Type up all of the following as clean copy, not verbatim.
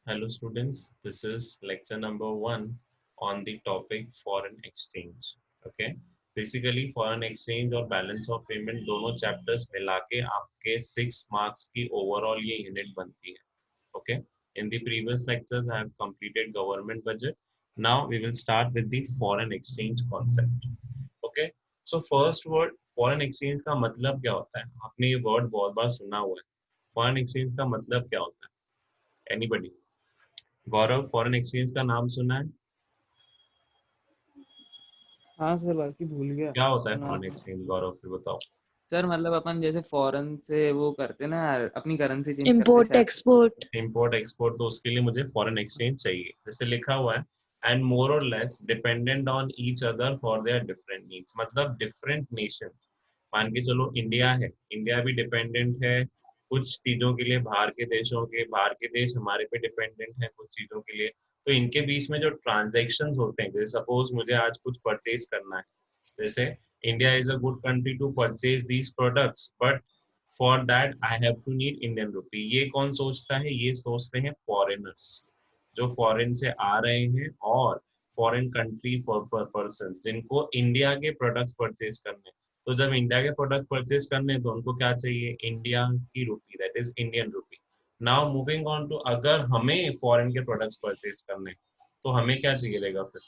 Hello students, this is lecture number 1 on the topic foreign exchange. Okay, basically foreign exchange और balance of payment दोनों chapters मिला के आपके 6 marks की overall ये unit बनती है. Okay, in the previous lectures I have completed government budget. Now we will start with the foreign exchange concept. Okay, so first word foreign exchange का मतलब क्या होता है? आपने ये word बहुत बार सुना हुआ है. Foreign exchange का मतलब क्या होता है? Anybody? गौरव फॉरेन एक्सचेंज का नाम सुना है? हाँ सर, बाकी भूल गया। क्या होता है सुना फॉरेन एक्सचेंज? गौरव फिर बताओ. सर, मतलब अपन जैसे फॉरेन से वो करते ना, अपनी करेंसी चेंज करते इम्पोर्ट शायद। एक्सपोर्ट। इंपोर्ट एक्सपोर्ट, तो उसके लिए मुझे फॉरेन एक्सचेंज चाहिए, जैसे लिखा हुआ है. एंड मोर और less dependent on each other for their different needs, मतलब डिफरेंट नेशंस. मान के चलो इंडिया है, इंडिया भी डिपेंडेंट है कुछ चीजों के लिए बाहर के देशों के, बाहर के देश हमारे पे डिपेंडेंट है कुछ चीजों के लिए. तो इनके बीच में जो ट्रांजेक्शन होते हैं, जैसे सपोज मुझे आज कुछ परचेज करना है, जैसे India is a good country to purchase these products, but for that I have to need Indian rupee. ये कौन सोचता है? ये सोचते हैं फॉरेनर्स, जो फॉरेन से आ रहे हैं और फॉरेन कंट्री पर्सन जिनको इंडिया के प्रोडक्ट्स परचेज करने हैं. तो जब इंडिया के प्रोडक्ट परचेज करने हैं तो उनको क्या चाहिए? इंडिया की rupee, that is Indian rupee. Now moving on to, अगर हमें फॉरेन के प्रोडक्ट्स परचेज करने हैं, तो हमें क्या चाहिए रहेगा फिर?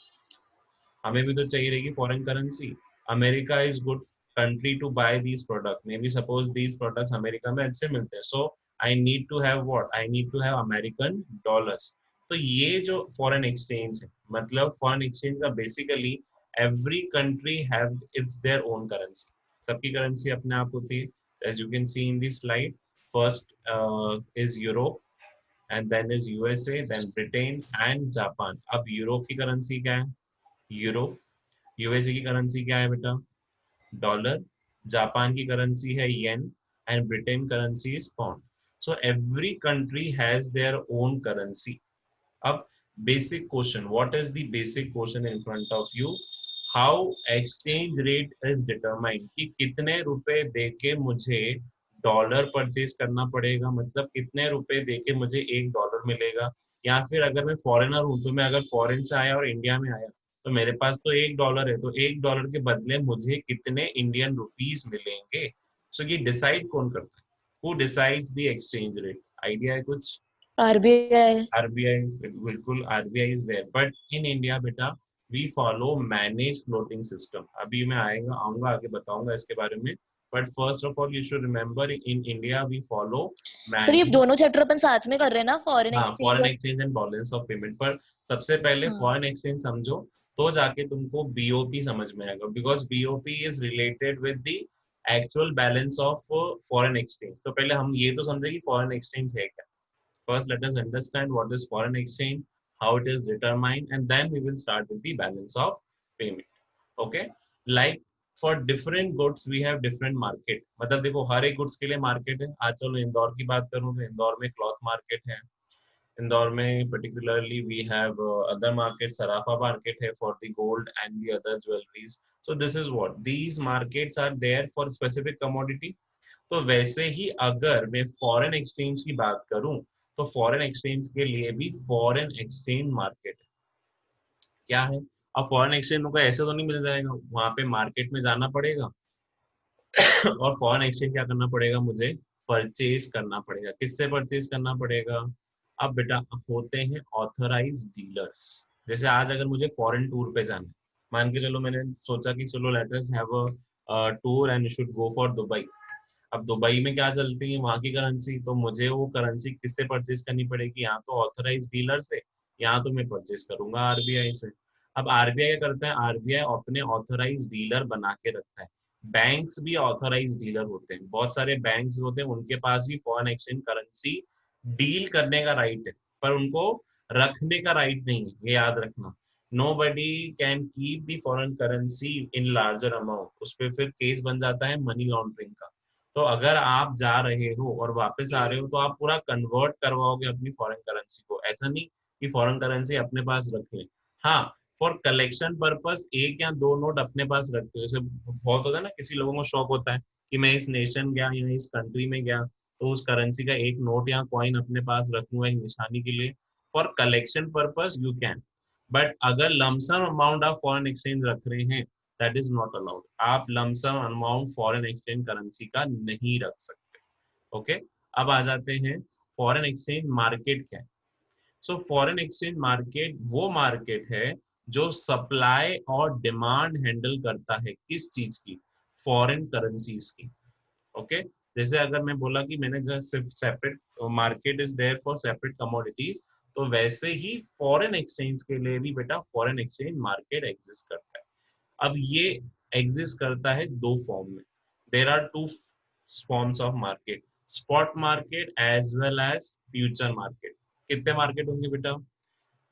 हमें भी तो चाहिए रहेगी foreign currency. America is good country to buy these product, maybe suppose these products America में अच्छे मिलते हैं, so I need to have what? I need to have American dollars. तो ये जो फॉरेन एक्सचेंज है, मतलब फॉरेन एक्सचेंज का basically every country have its their own currency. सबकी करेंसी अपने आप होती है. As you can see in this slide, first is Europe, and then is USA, then Britain and Japan. अब Europe की करेंसी क्या है? यूरो. यूएसए की करेंसी क्या है बेटा? डॉलर. जापान की करेंसी है yen, and Britain currency is pound. So every country has their own currency. अब basic question, what is the basic question in front of you? How exchange rate is determined, कि कितने रुपए देके मुझे dollar purchase करना पड़ेगा, मतलब कितने रुपए देके मुझे एक डॉलर मिलेगा. या फिर अगर मैं फॉरेनर हूं, तो मैं अगर फॉरेन से आया और इंडिया में आया, तो मेरे पास तो एक डॉलर है, तो एक डॉलर के बदले मुझे कितने इंडियन रुपीस मिलेंगे. सो ये डिसाइड कौन करता है? Who decides the exchange rate? Idea है कुछ? आरबीआई। आरबीआई. बिल्कुल RBI is there, but in India बेटा we follow manage floating system. अभी मैं आऊंगा आगे बताऊंगा इसके बारे में. But first of all you should remember, in India we follow sir ये मैनेज. दोनों चैप्टर अपन साथ में कर रहे हैं ना, फॉरेन हाँ, एक्सचेंज फॉरेन और। Exchange and balance of payment. पर सबसे पहले हाँ। फॉरेन एक्सचेंज समझो, तो जाके तुमको बीओपी समझ में आएगा, because BOP is related with the actual balance of foreign exchange. तो पहले हम ये तो समझे कि फॉरेन एक्सचेंज है क्या. First, let us understand what is foreign exchange, how it is determined, and then we will start with the balance of payment. Okay? Like for different goods, we have different market. मतलब देखो हर एक goods के लिए market है. आज चलो इंदौर की बात करूँ, तो इंदौर में क्लॉथ मार्केट है. इंदौर में particularly we have other market, Sarafa market है for the gold and the other jewelries. So this is what these markets are there for specific commodity. तो वैसे ही अगर मैं फॉरेन एक्सचेंज की बात करूं, तो फॉरेन एक्सचेंज के लिए भी फॉरेन एक्सचेंज मार्केट क्या है. अब फॉरेन एक्सचेंज को ऐसे तो नहीं मिल जाएगा, वहां पे मार्केट में जाना पड़ेगा और फॉरेन एक्सचेंज क्या करना पड़ेगा मुझे? परचेज करना पड़ेगा. किससे परचेज करना पड़ेगा? अब बेटा होते हैं ऑथराइज डीलर्स. जैसे आज अगर मुझे फॉरेन टूर पे जाना है, मान के चलो मैंने सोचा कि चलो let us have a tour and should go for Dubai. अब दुबई में क्या चलती है? वहां की करेंसी. तो मुझे वो करेंसी किससे परचेज करनी पड़ेगी? यहाँ तो ऑथराइज डीलर से, यहाँ तो मैं परचेज करूंगा आरबीआई से. अब आरबीआई क्या करता है? आरबीआई अपने ऑथराइज डीलर बना के रखता है. बैंक्स भी ऑथराइज डीलर होते हैं, बहुत सारे बैंक्स होते हैं, उनके पास भी फॉरेन एक्सचेंज करेंसी डील करने का राइट है, पर उनको रखने का राइट नहीं है, ये याद रखना. Nobody can keep the foreign currency in larger amount. उस पर फिर केस बन जाता है मनी लॉन्ड्रिंग का. तो अगर आप जा रहे हो और वापस आ रहे हो, तो आप पूरा कन्वर्ट करवाओगे अपनी फॉरेन करेंसी को. ऐसा नहीं कि फॉरेन करेंसी अपने पास रख लें. हाँ, फॉर कलेक्शन पर्पस एक या दो नोट अपने पास रखते हो. जैसे बहुत होता है ना, किसी लोगों को शौक होता है कि मैं इस नेशन गया या इस कंट्री में गया, तो उस करेंसी का एक नोट या कॉइन अपने पास रखूंगा एक निशानी के लिए. For collection purpose you can, but अगर लमसम अमाउंट आप फॉरेन एक्सचेंज रख रहे हैं दैट इज नॉट अलाउड। आप lump sum amount foreign exchange currency का नहीं रख सकते। ओके, अब आ जाते हैं फॉरेन एक्सचेंज मार्केट क्या है। सो फॉरेन एक्सचेंज मार्केट वो मार्केट है जो सप्लाई और डिमांड हैंडल करता है, किस चीज की, फॉरेन करेंसीज की। ओके, जैसे अगर मैं बोला कि मैंने जो सिर्फ separate market is there for separate commodities, तो वैसे ही फॉरेन एक्सचेंज के लिए भी बेटा फॉरेन एक्सचेंज मार्केट एग्जिस्ट करता है। अब ये एग्जिस्ट करता है दो फॉर्म में। There are two forms of market, spot market as well as future market. कितने मार्केट होंगे बेटा?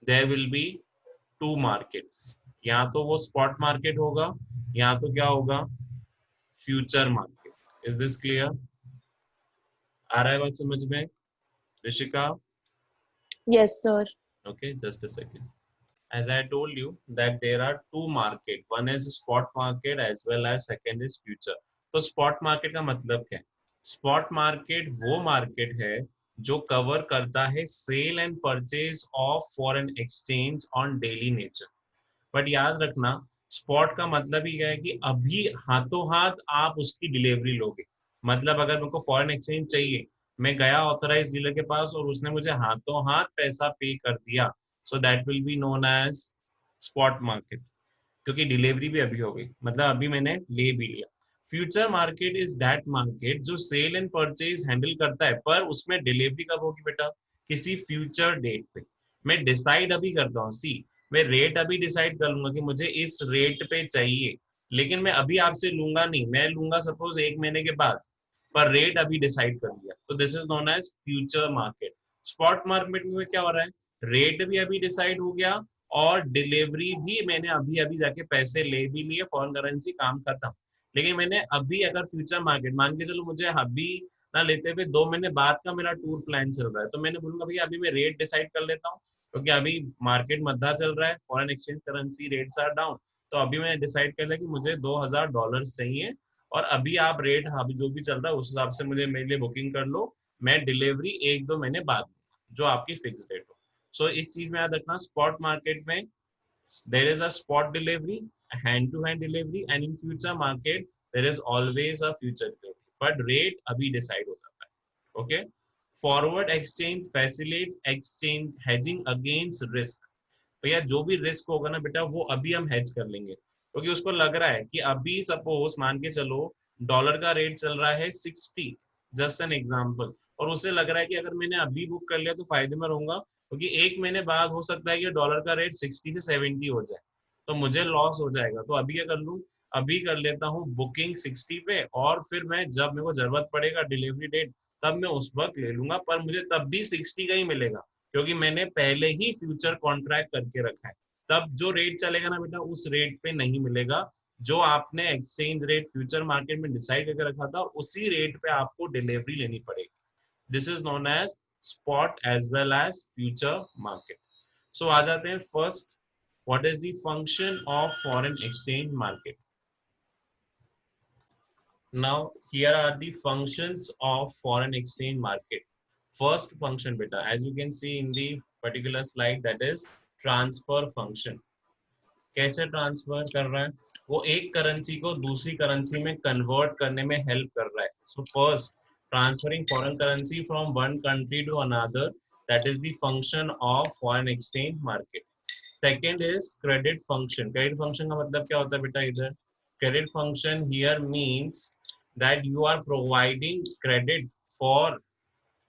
There will be two markets, या तो वो स्पॉट मार्केट होगा या तो क्या होगा, future market. Is this clear? आ रहा है बात समझ में Rishika? Yes, sir. Okay, just a second. As I told you that there are two market, one is spot market as well as second is future. तो spot market का मतलब क्या है? Spot market वो market है जो कवर करता है sale and purchase of foreign exchange on daily nature. But याद रखना, स्पॉट का मतलब ही क्या है कि अभी हाथों हाथ आप उसकी डिलीवरी लोगे। मतलब अगर मेरे को फॉरेन एक्सचेंज चाहिए, मैं गया ऑथराइज डीलर के पास और उसने मुझे हाथों हाथ पैसा पे कर दिया, so that will be known as spot market, क्योंकि डिलीवरी भी अभी हो गई, मतलब अभी मैंने ले भी लिया। Future market is that market जो सेल एंड परचेज हैंडल करता है, पर उसमें डिलीवरी कब होगी बेटा? किसी फ्यूचर डेट पे। मैं डिसाइड अभी करता हूँ, सी मैं रेट अभी डिसाइड कर लूंगा कि मुझे इस रेट पे चाहिए, लेकिन मैं अभी आपसे लूंगा नहीं, मैं लूंगा सपोज एक महीने के बाद, पर रेट अभी डिसाइड कर लिया, तो this is known as future market. Spot market में क्या हो रहा है, रेट भी अभी डिसाइड हो गया और डिलीवरी भी मैंने अभी अभी जाके पैसे ले भी लिए, फॉरेन करेंसी काम खत्म। लेकिन मैंने अभी अगर फ्यूचर मार्केट मान के चलो मुझे अभी ना लेते हुए 2 महीने बाद का मेरा टूर प्लान चल रहा है, तो मैंने बोलूंगा भैया अभी मैं रेट डिसाइड कर लेता हूँ, क्योंकि अभी मार्केट मद्दा चल रहा है, foreign exchange currency rates are down, तो अभी मैंने डिसाइड कर लिया कि मुझे $2000 चाहिए, और अभी आप रेट अभी जो भी चल रहा है उस हिसाब से मुझे मेरे लिए बुकिंग कर लो, मैं डिलीवरी 1-2 महीने बाद जो आपकी फिक्स डेट हो। सो इस चीज में याद रखना, स्पॉट मार्केट में there is a spot delivery, hand to hand delivery, and in future market there is always a future delivery, but rate अभी decide हो जाता है। okay, forward exchange facilitates exchange hedging against risk। भैया जो भी risk होगा ना बेटा वो अभी हम हेज कर लेंगे, क्योंकि उसको लग रहा है कि अभी सपोज मान के चलो डॉलर का रेट चल रहा है 60, जस्ट एन एग्जांपल, और उसे लग रहा है कि अगर मैंने अभी बुक कर लिया तो फायदे में रहूंगा, क्योंकि एक महीने बाद हो सकता है कि डॉलर का रेट 60 से 70 हो जाए, तो मुझे लॉस हो जाएगा। तो अभी क्या कर लूँ, अभी कर लेता हूँ बुकिंग 60 पे, और फिर मैं जब मेरे को जरूरत पड़ेगा डिलीवरी डेट तब मैं उस वक्त ले लूंगा, पर मुझे तब भी 60 का ही मिलेगा, क्योंकि मैंने पहले ही फ्यूचर कॉन्ट्रैक्ट करके रखा है। तब जो रेट चलेगा ना बेटा उस रेट पे नहीं मिलेगा, जो आपने एक्सचेंज रेट फ्यूचर मार्केट में डिसाइड करके रखा था उसी रेट पे आपको डिलीवरी लेनी पड़ेगी। This is known as spot as well as future market. So आ जाते हैं first, what is the function of foreign exchange market. Now here are the functions of foreign exchange market. First function beta, as you can see in the particular slide, that is transfer function। कैसे transfer कर रहा है, वो एक currency को दूसरी currency में convert करने में हेल्प कर रहा है। So first, transferring foreign currency from one country to another, that is the function of foreign exchange market. Second is credit function. Credit function का मतलब क्या होता है बेटा इधर, credit function here means that you are providing credit for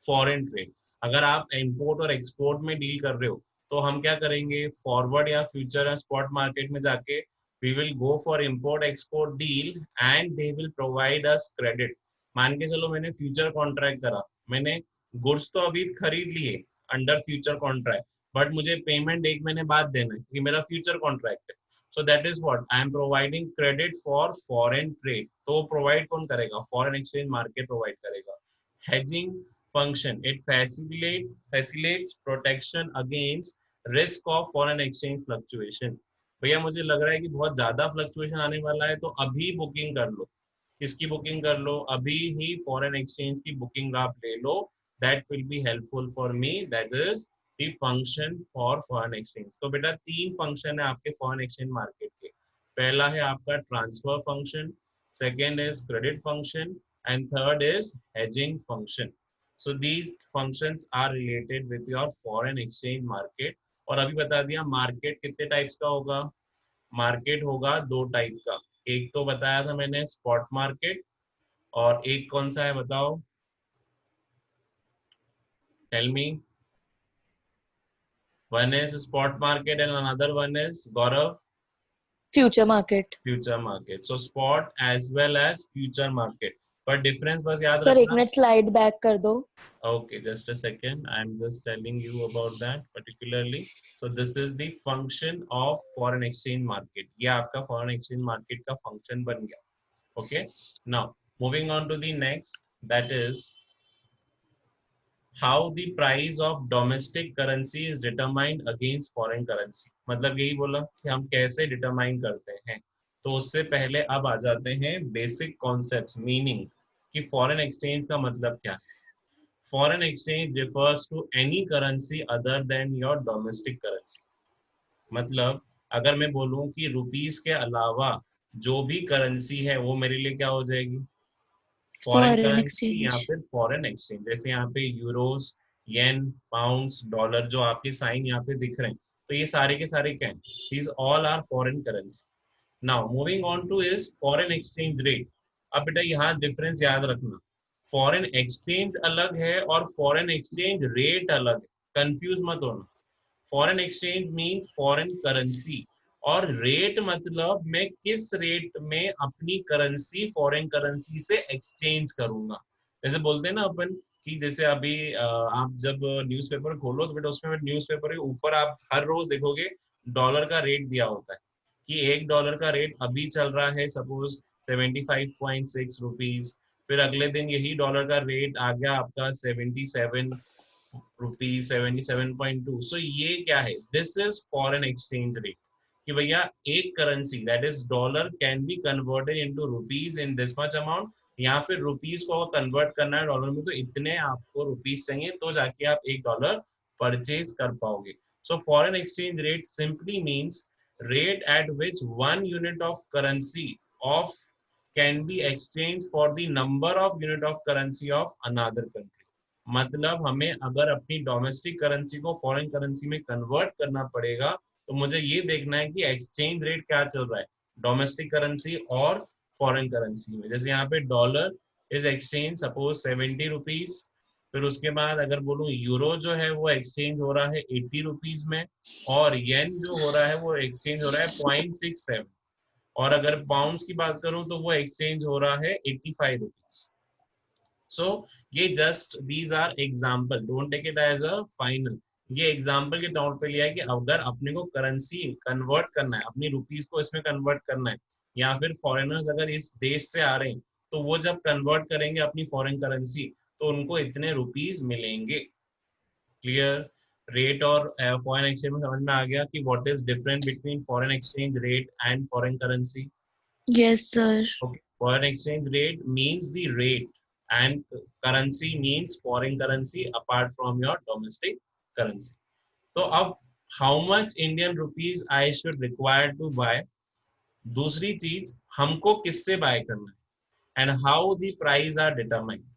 foreign trade. अगर आप import और एक्सपोर्ट में डील कर रहे हो तो हम क्या करेंगे, फॉरवर्ड या फ्यूचर या स्पॉट मार्केट में जाके we will go for import export deal and they will provide us credit. मान के चलो मैंने फ्यूचर कॉन्ट्रैक्ट करा, मैंने गुड्स तो अभी खरीद लिए अंडर फ्यूचर कॉन्ट्रैक्ट, बट मुझे पेमेंट 1 महीने बाद देना है क्योंकि मेरा फ्यूचर कॉन्ट्रैक्ट है। So that is what I am providing credit for foreign trade. तो प्रोवाइड कौन करेगा, फॉरेन एक्सचेंज मार्केट प्रोवाइड करेगा। Hedging function, it facilitates protection against risk of foreign exchange fluctuation। भैया मुझे लग रहा है कि बहुत ज्यादा फ्लक्चुएशन आने वाला है, तो अभी बुकिंग कर लो। किसकी बुकिंग कर लो, अभी ही फॉरेन एक्सचेंज की बुकिंग आप ले लो, that will be helpful for me, that is the function for foreign exchange. तो बेटा 3 फंक्शन है आपके फॉरेन एक्सचेंज मार्केट के। पहला है आपका transfer function, second is credit function and third is hedging function. So these functions are related with your foreign exchange market. और अभी बता दिया मार्केट कितने टाइप्स का होगा। मार्केट होगा 2 टाइप का, एक तो बताया था मैंने स्पॉट मार्केट, और एक कौन सा है बताओ, tell me. One is spot market and another one is Gaurav, Future market. future market. So spot as well as future market. But difference बस याद Sir, एक रखना। मिनट slide back कर दो. Okay, just a second. I'm just telling you about that particularly. So this is the function of foreign exchange market. ये आपका foreign exchange market का function बन गया. Okay. Now moving on to the next, that is how the price of domestic currency is determined against foreign currency। मतलब यही बोला कि हम कैसे डिटरमाइन करते हैं। तो उससे पहले अब आ जाते हैं बेसिक कॉन्सेप्ट्स, मीनिंग कि फॉरेन एक्सचेंज का मतलब क्या है। Foreign exchange refers to any currency other than your domestic currency. मतलब अगर मैं बोलूं कि रुपीस के अलावा जो भी करेंसी है वो मेरे लिए क्या हो जाएगी, फॉरेन Foreign करेंसी या exchange. फिर फॉरेन एक्सचेंज। जैसे यहाँ पे यूरोस, येन, पाउंड्स, डॉलर जो आपके साइन यहाँ पे दिख रहे हैं, तो ये सारे के सारे क्या हैं, these all are foreign currency. Now moving on to is foreign exchange rate. अब बेटा यहाँ डिफरेंस याद रखना, फॉरेन एक्सचेंज अलग है और फॉरेन एक्सचेंज रेट अलग है, कंफ्यूज मत होना। Foreign exchange means foreign currency, और रेट मतलब मैं किस रेट में अपनी करेंसी फॉरेन करेंसी से एक्सचेंज करूंगा। जैसे बोलते हैं ना अपन कि जैसे अभी आप जब न्यूज़पेपर खोलो तो बेटा उसमें न्यूज़पेपर के ऊपर आप हर रोज देखोगे डॉलर का रेट दिया होता है कि $1 का रेट अभी चल रहा है सपोज 75.6 रुपीज, फिर अगले दिन यही डॉलर का रेट आ गया आपका 77 रुपीज 77.2। सो ये क्या है, this is foreign exchange rate, कि भैया एक currency that is dollar can be converted into rupees in this much amount, या फिर रुपीज को कन्वर्ट करना है डॉलर में तो इतने आपको रुपीज चाहिए तो जाके आप $1 परचेज कर पाओगे। So foreign exchange rate simply means rate at which one unit of currency of can be exchanged for the number of unit of currency of another country। मतलब हमें अगर अपनी डोमेस्टिक करेंसी को फॉरेन करेंसी में convert करना पड़ेगा तो मुझे ये देखना है कि एक्सचेंज रेट क्या चल रहा है डोमेस्टिक करेंसी और फॉरेन करेंसी में। जैसे यहाँ पे dollar is exchange suppose 70 rupees, फिर उसके बाद अगर बोलूँ यूरो जो है वो एक्सचेंज हो रहा है 80 रुपीज में, और येन जो हो रहा है वो एक्सचेंज हो रहा है 0.67, और अगर पाउंड्स की बात करूं तो वो एक्सचेंज हो रहा है 85 रुपीज। सो ये just these are example, don't take it as a final. ये एग्जाम्पल के तौर पे लिया है कि अगर अपने को करेंसी कन्वर्ट करना है, अपनी रुपीज को इसमें कन्वर्ट करना है, या फिर फॉरेनर्स अगर इस देश से आ रहे हैं तो वो जब कन्वर्ट करेंगे अपनी फॉरेन करेंसी तो उनको इतने रुपीज मिलेंगे। क्लियर। रेट और फॉरेन एक्सचेंज में समझ में आ गया कि what is different between foreign exchange rate and foreign currency. Yes, sir. Okay. Foreign exchange rate means the rate and currency means foreign currency apart from your domestic currency. तो अब how much Indian rupees I should require to buy, दूसरी चीज हमको किससे bye करना है, and how the price are determined।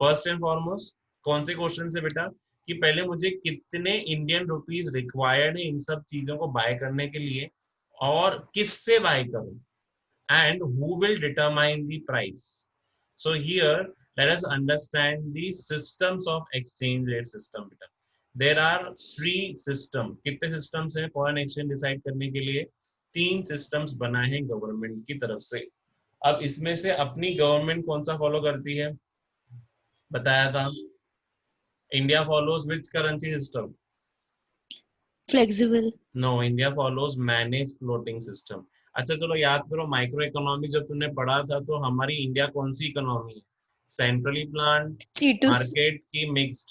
First and foremost कौन से क्वेश्चन से बेटा, कि पहले मुझे कितने इंडियन रुपीज रिक्वायर्ड है इन सब चीजों को बाय करने के लिए, और किससे बाय करूं, and who will determine the price। So here let us understand the systems of exchange rate system beta। There are 3 system। कितने systems हैं foreign exchange decide करने के लिए, 3 systems बनाए हैं गवर्नमेंट की तरफ से। अब इसमें से अपनी गवर्नमेंट कौन सा फॉलो करती है, बताया था India follows which currency system. Flexible. No, India follows manage floating system. अच्छा चलो याद करो माइक्रो इकोनॉमी जब तुमने पढ़ा था तो हमारी इंडिया कौन सी इकोनॉमी है, सेंट्रली प्लान, C2 मार्केट की मिक्स्ड,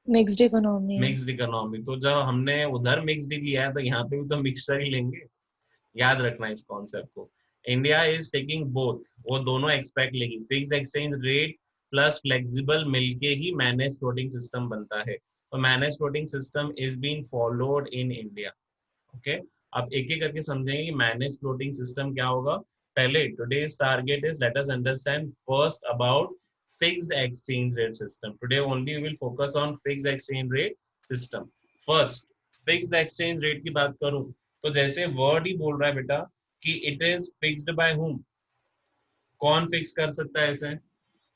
mixed economy है. Mixed economy. तो जब हमने उधर मिक्स्ड लिया है तो यहाँ पे भी तो मिक्सचर ही लेंगे, याद रखना इस कॉन्सेप्ट को। इंडिया इज टेकिंग बोथ, वो दोनों एक्सपेक्ट लेगी, fix exchange rate plus flexible मिलके ही मैनेज फ्लोटिंग सिस्टम बनता है। तो manage floating system is been followed in India. Okay, अब एक एक करके समझेंगे कि मैनेज फ्लोटिंग सिस्टम क्या होगा। पहले today's target is let us understand first about fixed exchange rate system. Today only we will focus on fixed exchange rate system. First, fixed exchange rate की बात करूं तो जैसे वर्ड ही बोल रहा है बेटा कि it is fixed by whom, कौन फिक्स कर सकता है इसे?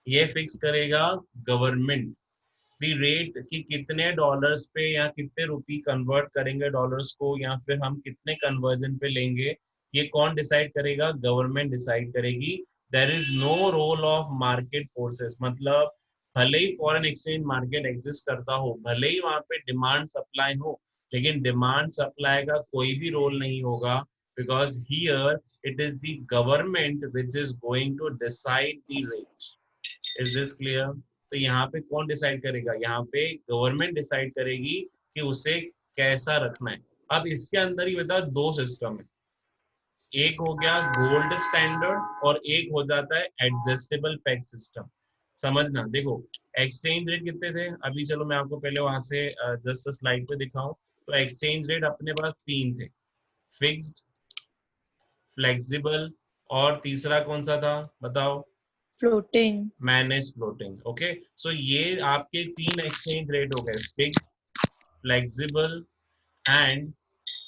ये फिक्स करेगा गवर्नमेंट। दी रेट कि कितने डॉलर्स पे या कितने रुपी कन्वर्ट करेंगे डॉलर्स को, या फिर हम कितने कन्वर्जन पे लेंगे, ये कौन डिसाइड करेगा? गवर्नमेंट डिसाइड करेगी। There is no role of market forces, मतलब भले ही फॉरेन एक्सचेंज मार्केट एग्जिस्ट करता हो, भले ही वहां पे डिमांड सप्लाई हो, लेकिन डिमांड सप्लाई का कोई भी रोल नहीं होगा, because here it is the government which is going to decide the rate. Is this clear? तो यहाँ पे कौन डिसाइड करेगा? यहाँ पे गवर्नमेंट डिसाइड करेगी कि उसे कैसा रखना है। अब इसके अंदर ही बता दो सिस्टम है, एक हो गया गोल्ड स्टैंडर्ड और एक हो जाता है एडजस्टेबल पेग सिस्टम। समझना, देखो एक्सचेंज रेट कितने थे अभी, चलो मैं आपको पहले वहां से जस्ट स्लाइड पे दिखाऊं। तो एक्सचेंज रेट अपने पास तीन थे, फिक्स्ड, फ्लेक्सिबल और तीसरा कौन सा था बताओ? फ्लोटिंग। Manage floating. ओके, सो ये आपके तीन एक्सचेंज रेट हो गए, fix, flexible and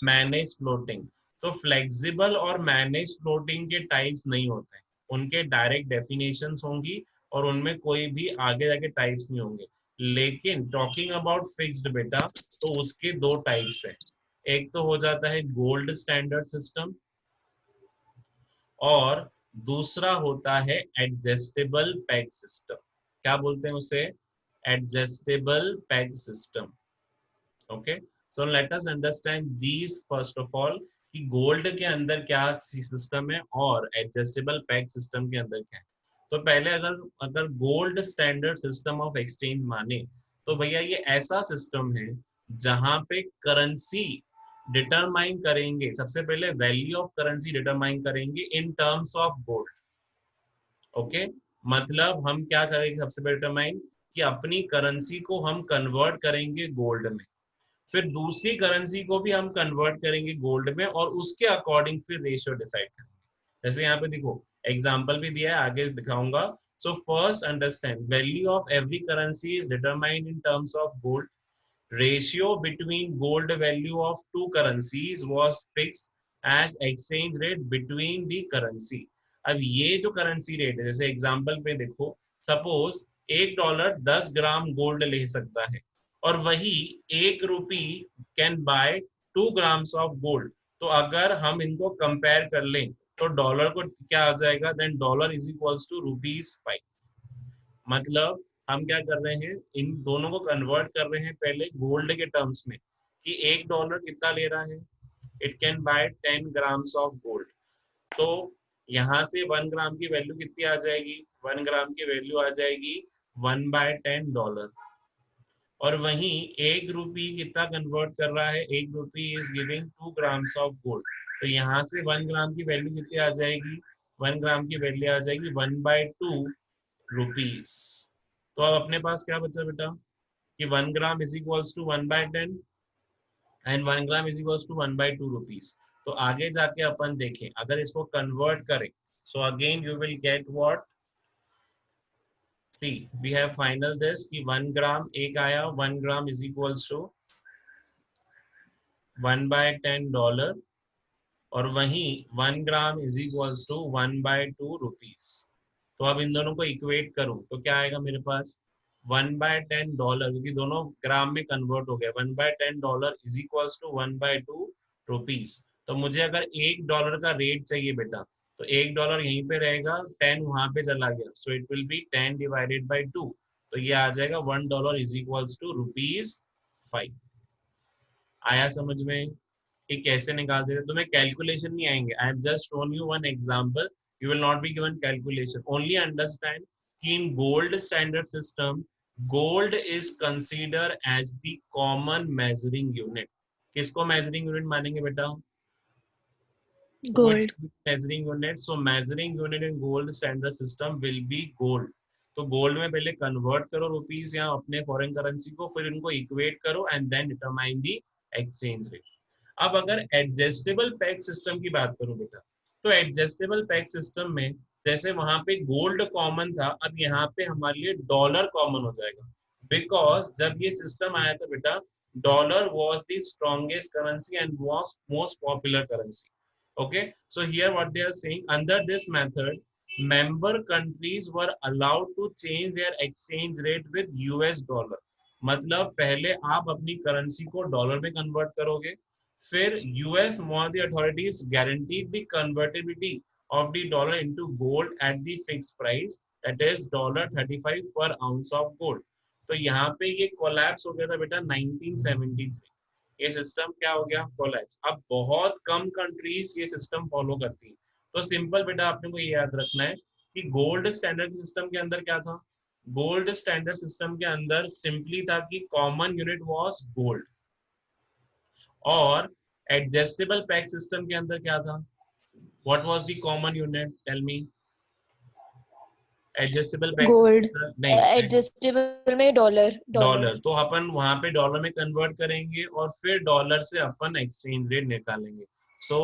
manage floating. तो फ्लेक्सिबल और मैनेज फ्लोटिंग के टाइप्स नहीं होते, उनके डायरेक्ट डेफिनेशंस होंगी और उनमें कोई भी आगे जाके टाइप्स नहीं होंगे। लेकिन टॉकिंग अबाउट फिक्स्ड बेटा, तो उसके दो टाइप्स हैं। एक तो हो जाता है गोल्ड स्टैंडर्ड सिस्टम और दूसरा होता है एडजस्टेबल पेग सिस्टम। क्या बोलते हैं उसे? Adjustable peg system. Okay, so let us understand these first of all कि गोल्ड के अंदर क्या सिस्टम है और एडजस्टेबल पेग सिस्टम के अंदर क्या है। तो पहले अगर अगर gold standard system of exchange माने तो भैया ये ऐसा सिस्टम है जहां पे करेंसी डिटरमाइन करेंगे, सबसे पहले वैल्यू ऑफ करेंसी डिटरमाइन करेंगे in terms of gold. Okay, मतलब हम क्या करेंगे सबसे पहले डिटरमाइन कि अपनी करेंसी को हम कन्वर्ट करेंगे गोल्ड में, फिर दूसरी करेंसी को भी हम कन्वर्ट करेंगे गोल्ड में और उसके अकॉर्डिंग फिर रेशियो डिसाइड करेंगे। जैसे यहाँ पे देखो एग्जांपल भी दिया है, आगे दिखाऊंगा। So first understand value of every currency is determined in terms of gold. Ratio between gold value of two currencies was fixed as exchange rate between the currency. अब ये जो करेंसी रेट है, जैसे एग्जांपल पे देखो, suppose $1 10 gram gold ले सकता है और वही 1 rupee can buy 2 grams of gold. तो अगर हम इनको कंपेयर कर लें तो डॉलर को क्या आ जाएगा? Then dollar is equals to ₹5। मतलब हम क्या कर रहे हैं, इन दोनों को कन्वर्ट कर रहे हैं पहले गोल्ड के टर्म्स में कि $1 कितना ले रहा है? It can buy 10 grams of gold. तो यहाँ से 1 ग्राम की वैल्यू कितनी आ जाएगी? 1 ग्राम की वैल्यू आ जाएगी $1/10। और वहीं 1 रुपी कितना कन्वर्ट कर रहा है? 1 रुपी is giving 2 grams of gold. तो यहाँ से 1 ग्राम की वैल्यू कितनी आ जाएगी? 1 ग्राम की वैल्यू आ जाएगी 1/2 रुपीस। तो अब अपने पास क्या बचा बेटा कि 1 gram is equals to 1/10 and 1 gram is equals to 1/2 rupees. तो आगे जाके अपन देखें अगर इसको कन्वर्ट करें, so again you will get what, see we have final this कि 1 ग्राम एक आया, 1 ग्राम इज इक्वल्स टू 1/10 और वहीं 1 gram is equals to 1/2 rupees. तो अब इन दोनों को इक्वेट करूं तो क्या आएगा मेरे पास? $1/10, क्योंकि दोनों ग्राम में कन्वर्ट हो गया, $1/10 इज इक्वल्स टू 1/2 रुपीस। तो मुझे अगर $1 का रेट चाहिए बेटा, तो $1 यहीं पे रहेगा, 10 वहां पे चला गया, so it will be 10 divided by 2। तो ये आ जाएगा $1 इज इक्वल्स टू ₹5। आया समझ में कि कैसे निकालते थे? तुम्हें कैलकुलेशन नहीं आएंगे, I have just shown you one example, you will not be given calculation. Only understand in gold standard system gold is considered as the common measuring unit. किसको measuring unit मानेंगे बेटा? Gold. measuring unit. So measuring unit in gold standard system will be gold. तो gold में पहले convert करो rupees या अपने foreign currency को, फिर इनको इक्वेट करो and then determine the exchange rate. अब अगर एडजस्टेबल पैक सिस्टम की बात करूं बेटा, तो एडजस्टेबल पैक सिस्टम में जैसे वहां पे गोल्ड कॉमन था, अब यहाँ पे हमारे लिए डॉलर कॉमन हो जाएगा, बिकॉज जब ये सिस्टम आया था बेटा, dollar was the strongest currency and was most popular currency. Okay, so here what they are saying, under this method member countries were allowed to change their exchange rate with US dollar। मतलब पहले आप अपनी currency को dollar में convert करोगे, फिर US monetary authorities guaranteed the convertibility of the dollar into gold at the fixed price, that is $35 per ounce of gold। तो यहाँ पे ये कोलैप्स हो गया था बेटा 1973, ये सिस्टम क्या हो गया, कोलैप्स। अब बहुत कम कंट्रीज ये सिस्टम फॉलो करती, तो सिंपल बेटा आपने को ये याद रखना है कि गोल्ड स्टैंडर्ड सिस्टम के अंदर क्या था, गोल्ड स्टैंडर्ड सिस्टम के अंदर सिंपली था कि कॉमन यूनिट वाज गोल्ड, और एडजस्टेबल पैक सिस्टम के अंदर क्या था, what was the common unit, tell me. Adjustable peg gold, नहीं, एडजस्टेबल में डॉलर, डॉलर, तो अपन वहां पे डॉलर में कन्वर्ट करेंगे और फिर डॉलर से अपन एक्सचेंज रेट निकालेंगे। So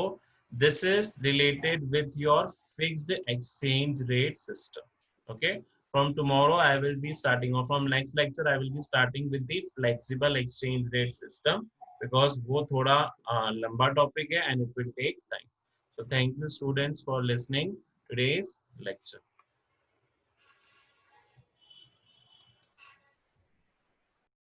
this is related with your fixed exchange rate system. Okay, from tomorrow I will be starting, और from next lecture I will be starting with the flexible exchange rate system, because वो थोड़ा लंबा topic है and it will take time. So thank you students for listening today's lecture.